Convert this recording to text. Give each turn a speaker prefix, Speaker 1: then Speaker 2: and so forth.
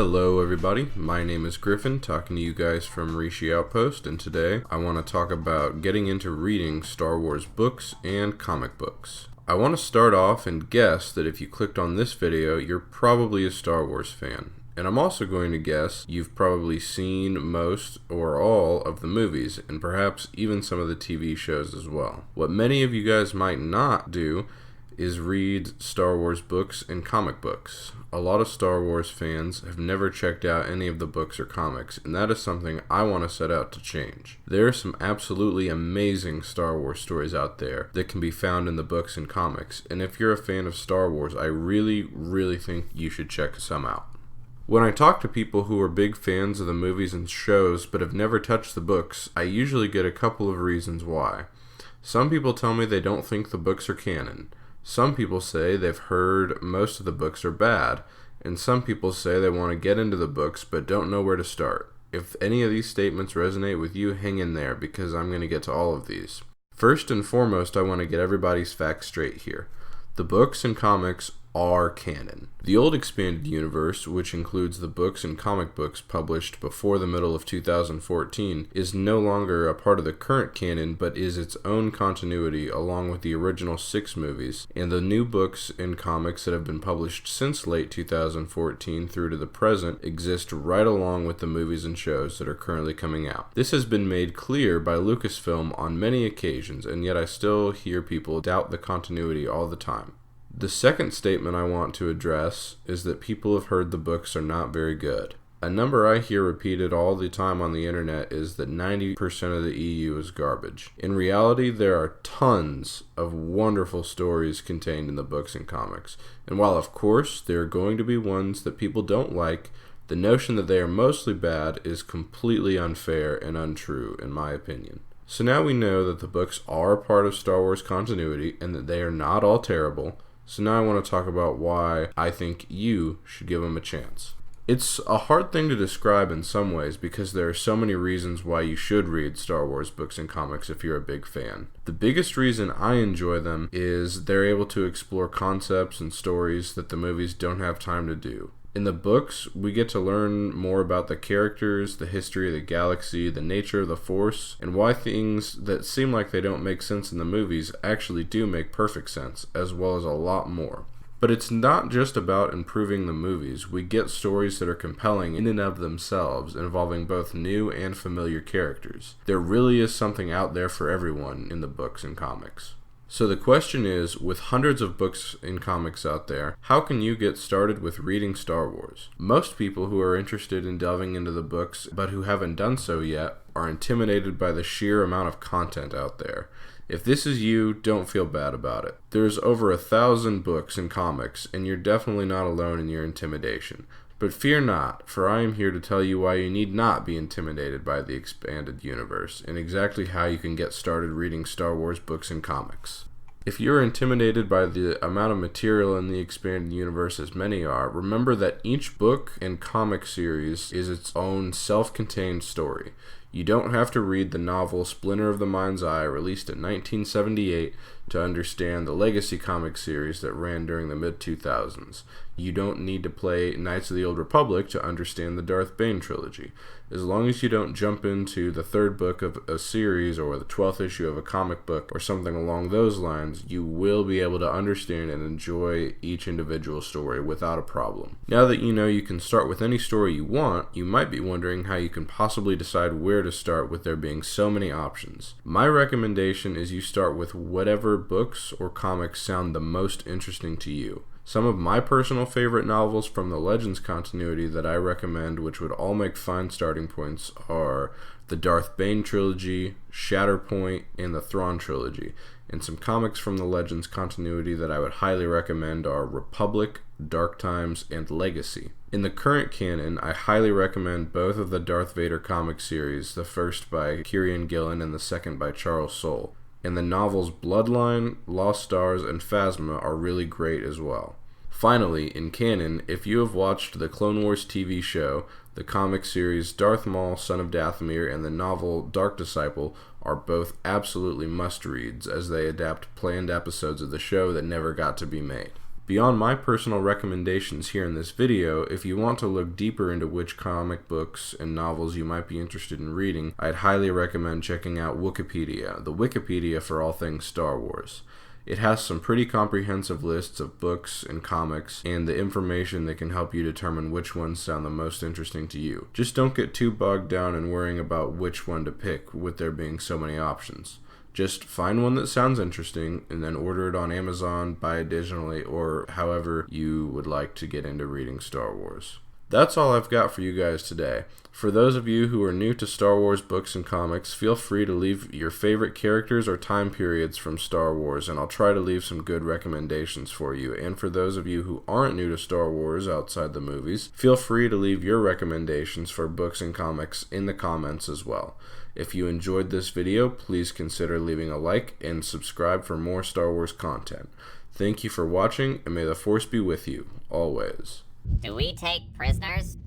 Speaker 1: Hello everybody, my name is Griffin, talking to you guys from Rishi Outpost, and today I want to talk about getting into reading Star Wars books and comic books. I want to start off and guess that if you clicked on this video, you're probably a Star Wars fan. And I'm also going to guess you've probably seen most or all of the movies, and perhaps even some of the TV shows as well. What many of you guys might not do is read Star Wars books and comic books. A lot of Star Wars fans have never checked out any of the books or comics, and that is something I want to set out to change. There are some absolutely amazing Star Wars stories out there that can be found in the books and comics, and if you're a fan of Star Wars, I really think you should check some out. When I talk to people who are big fans of the movies and shows but have never touched the books, I usually get a couple of reasons why. Some people tell me they don't think the books are canon. Some people say they've heard most of the books are bad, and some people say they want to get into the books but don't know where to start. If any of these statements resonate with you, hang in there because I'm going to get to all of these. First and foremost, I want to get everybody's facts straight here. The books and comics are canon. The old expanded universe, which includes the books and comic books published before the middle of 2014, is no longer a part of the current canon, but is its own continuity along with the original 6 movies, and the new books and comics that have been published since late 2014 through to the present exist right along with the movies and shows that are currently coming out. This has been made clear by Lucasfilm on many occasions, and yet I still hear people doubt the continuity all the time. The second statement I want to address is that people have heard the books are not very good. A number I hear repeated all the time on the internet is that 90% of the EU is garbage. In reality, there are tons of wonderful stories contained in the books and comics. And while of course there are going to be ones that people don't like, the notion that they are mostly bad is completely unfair and untrue in my opinion. So now we know that the books are a part of Star Wars continuity and that they are not all terrible. So now I want to talk about why I think you should give them a chance. It's a hard thing to describe in some ways because there are so many reasons why you should read Star Wars books and comics if you're a big fan. The biggest reason I enjoy them is they're able to explore concepts and stories that the movies don't have time to do. In the books, we get to learn more about the characters, the history of the galaxy, the nature of the Force, and why things that seem like they don't make sense in the movies actually do make perfect sense, as well as a lot more. But it's not just about improving the movies. We get stories that are compelling in and of themselves, involving both new and familiar characters. There really is something out there for everyone in the books and comics. So the question is, with hundreds of books and comics out there, how can you get started with reading Star Wars? Most people who are interested in delving into the books, but who haven't done so yet, are intimidated by the sheer amount of content out there. If this is you, don't feel bad about it. There's over 1,000 books and comics, and you're definitely not alone in your intimidation. But fear not, for I am here to tell you why you need not be intimidated by the expanded universe, and exactly how you can get started reading Star Wars books and comics. If you're intimidated by the amount of material in the expanded universe as many are, remember that each book and comic series is its own self-contained story. You don't have to read the novel Splinter of the Mind's Eye, released in 1978, to understand the Legacy comic series that ran during the mid-2000s. You don't need to play Knights of the Old Republic to understand the Darth Bane trilogy. As long as you don't jump into the 3rd book of a series or the 12th issue of a comic book or something along those lines, you will be able to understand and enjoy each individual story without a problem. Now that you know you can start with any story you want, you might be wondering how you can possibly decide where to start with there being so many options. My recommendation is you start with whatever books or comics sound the most interesting to you. Some of my personal favorite novels from the Legends continuity that I recommend, which would all make fine starting points, are the Darth Bane trilogy, Shatterpoint, and the Thrawn trilogy. And some comics from the Legends continuity that I would highly recommend are Republic, Dark Times, and Legacy. In the current canon, I highly recommend both of the Darth Vader comic series, the first by Kieran Gillen and the second by Charles Soule. And the novels Bloodline, Lost Stars, and Phasma are really great as well. Finally, in canon, if you have watched the Clone Wars TV show, the comic series Darth Maul, Son of Dathomir, and the novel Dark Disciple are both absolutely must-reads as they adapt planned episodes of the show that never got to be made. Beyond my personal recommendations here in this video, if you want to look deeper into which comic books and novels you might be interested in reading, I'd highly recommend checking out Wikipedia, the Wikipedia for all things Star Wars. It has some pretty comprehensive lists of books and comics and the information that can help you determine which ones sound the most interesting to you. Just don't get too bogged down in worrying about which one to pick with there being so many options. Just find one that sounds interesting and then order it on Amazon, buy it digitally, or however you would like to get into reading Star Wars. That's all I've got for you guys today. For those of you who are new to Star Wars books and comics, feel free to leave your favorite characters or time periods from Star Wars, and I'll try to leave some good recommendations for you. And for those of you who aren't new to Star Wars outside the movies, feel free to leave your recommendations for books and comics in the comments as well. If you enjoyed this video, please consider leaving a like and subscribe for more Star Wars content. Thank you for watching, and may the Force be with you, always.
Speaker 2: Do we take prisoners?